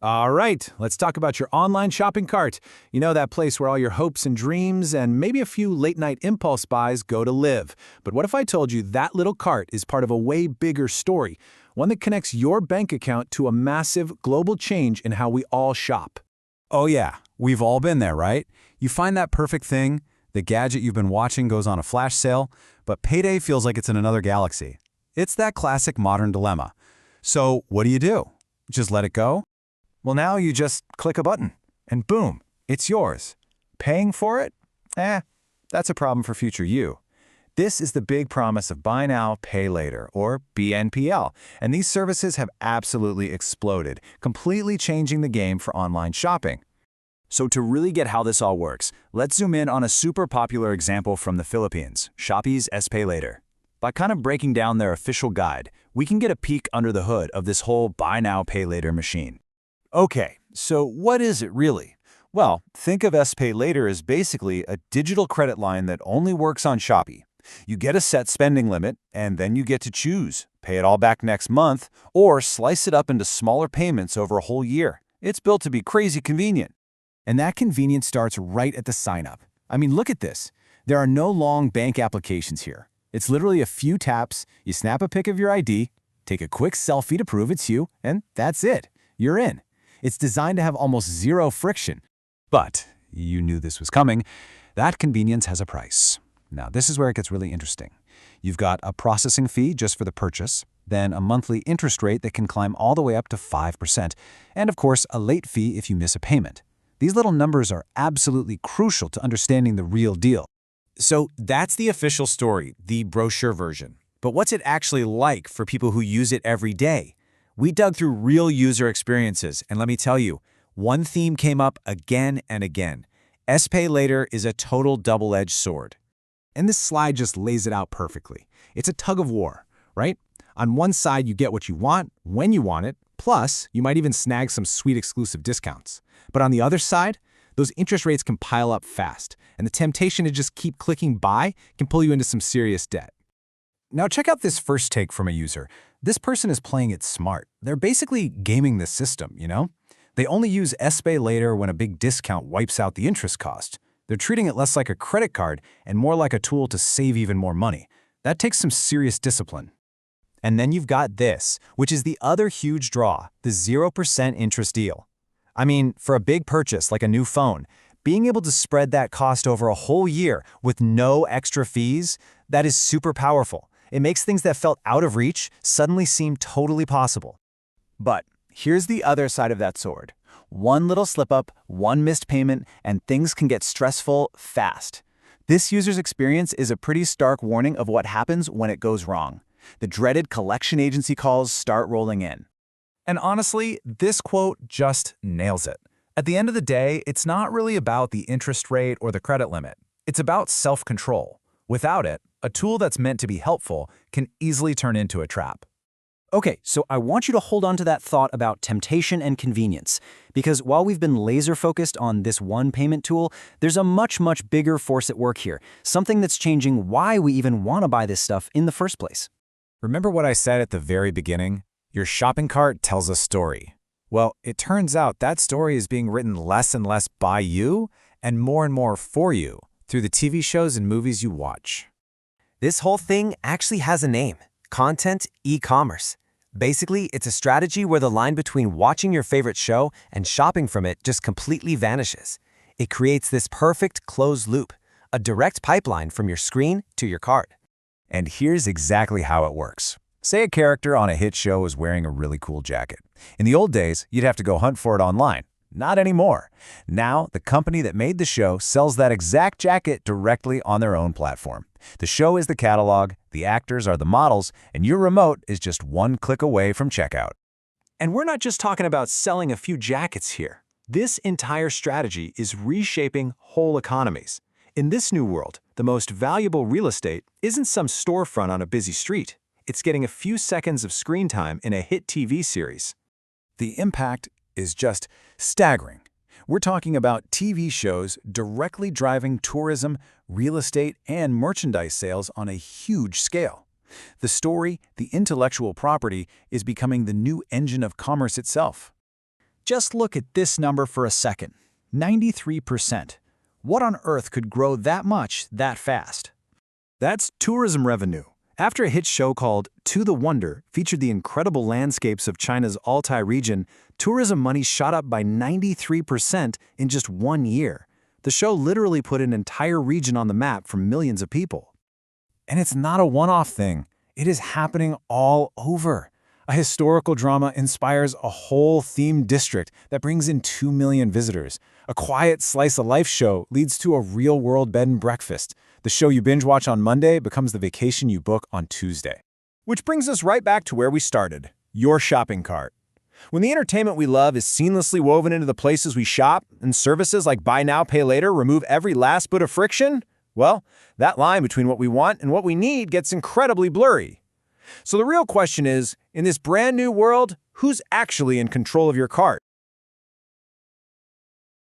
All right, let's talk about your online shopping cart. You know, that place where all your hopes and dreams and maybe a few late-night impulse buys go to live. But what if I told you that little cart is part of a way bigger story, one that connects your bank account to a massive global change in how we all shop? Oh yeah, we've all been there, right? You find that perfect thing, the gadget you've been watching goes on a flash sale, but payday feels like it's in another galaxy. It's that classic modern dilemma. So what do? Just let it go? Well, now you just click a button, and boom, it's yours. Paying for it? That's a problem for future you. This is the big promise of Buy Now, Pay Later, or BNPL, and these services have absolutely exploded, completely changing the game for online shopping. So to really get how this all works, let's zoom in on a super popular example from the Philippines, Shopee's Pay Later. By kind of breaking down their official guide, we can get a peek under the hood of this whole Buy Now, Pay Later machine. Okay, so what is it really? Well, think of Pay Later as basically a digital credit line that only works on Shopee. You get a set spending limit, and then you get to choose. Pay it all back next month, or slice it up into smaller payments over a whole year. It's built to be crazy convenient. And that convenience starts right at the sign-up. I mean, look at this. There are no long bank applications here. It's literally a few taps, you snap a pic of your ID, take a quick selfie to prove it's you, and that's it. You're in. It's designed to have almost zero friction. But you knew this was coming. That convenience has a price. Now, this is where it gets really interesting. You've got a processing fee just for the purchase, then a monthly interest rate that can climb all the way up to 5%, and of course, a late fee if you miss a payment. These little numbers are absolutely crucial to understanding the real deal. So that's the official story, the brochure version. But what's it actually like for people who use it every day? We dug through real user experiences, and let me tell you, one theme came up again and again. Pay Later is a total double-edged sword. And this slide just lays it out perfectly. It's a tug of war, right? On one side, you get what you want, when you want it, plus you might even snag some sweet exclusive discounts. But on the other side, those interest rates can pile up fast, and the temptation to just keep clicking buy can pull you into some serious debt. Now check out this first take from a user. This person is playing it smart. They're basically gaming the system, you know? They only use Pay Later when a big discount wipes out the interest cost. They're treating it less like a credit card and more like a tool to save even more money. That takes some serious discipline. And then you've got this, which is the other huge draw, the 0% interest deal. I mean, for a big purchase like a new phone, being able to spread that cost over a whole year with no extra fees, that is super powerful. It makes things that felt out of reach suddenly seem totally possible. But here's the other side of that sword. One little slip-up, one missed payment, and things can get stressful fast. This user's experience is a pretty stark warning of what happens when it goes wrong. The dreaded collection agency calls start rolling in. And honestly, this quote just nails it. At the end of the day, it's not really about the interest rate or the credit limit. It's about self-control. Without it, a tool that's meant to be helpful can easily turn into a trap. Okay, so I want you to hold on to that thought about temptation and convenience, because while we've been laser-focused on this one payment tool, there's a much bigger force at work here, something that's changing why we even want to buy this stuff in the first place. Remember what I said at the very beginning? Your shopping cart tells a story. Well, it turns out that story is being written less and less by you and more for you through the TV shows and movies you watch. This whole thing actually has a name: content e-commerce. Basically, it's a strategy where the line between watching your favorite show and shopping from it just completely vanishes. It creates this perfect closed loop, a direct pipeline from your screen to your cart. And here's exactly how it works. Say a character on a hit show is wearing a really cool jacket. In the old days, you'd have to go hunt for it online. Not anymore. Now, the company that made the show sells that exact jacket directly on their own platform. The show is the catalog, the actors are the models, and your remote is just one click away from checkout. And we're not just talking about selling a few jackets here. This entire strategy is reshaping whole economies. In this new world, the most valuable real estate isn't some storefront on a busy street. It's getting a few seconds of screen time in a hit TV series. The impact is just staggering. We're talking about TV shows directly driving tourism, real estate, and merchandise sales on a huge scale. The story, the intellectual property, is becoming the new engine of commerce itself. Just look at this number for a second. 93%. What on earth could grow that much that fast? That's tourism revenue. After a hit show called To the Wonder featured the incredible landscapes of China's Altai region, tourism money shot up by 93% in just 1 year. The show literally put an entire region on the map for millions of people. And it's not a one-off thing. It is happening all over. A historical drama inspires a whole themed district that brings in 2 million visitors. A quiet slice-of-life show leads to a real-world bed and breakfast. The show you binge-watch on Monday becomes the vacation you book on Tuesday. Which brings us right back to where we started, your shopping cart. When the entertainment we love is seamlessly woven into the places we shop, and services like Buy Now, Pay Later remove every last bit of friction, well, that line between what we want and what we need gets incredibly blurry. So the real question is, in this brand new world, who's actually in control of your cart?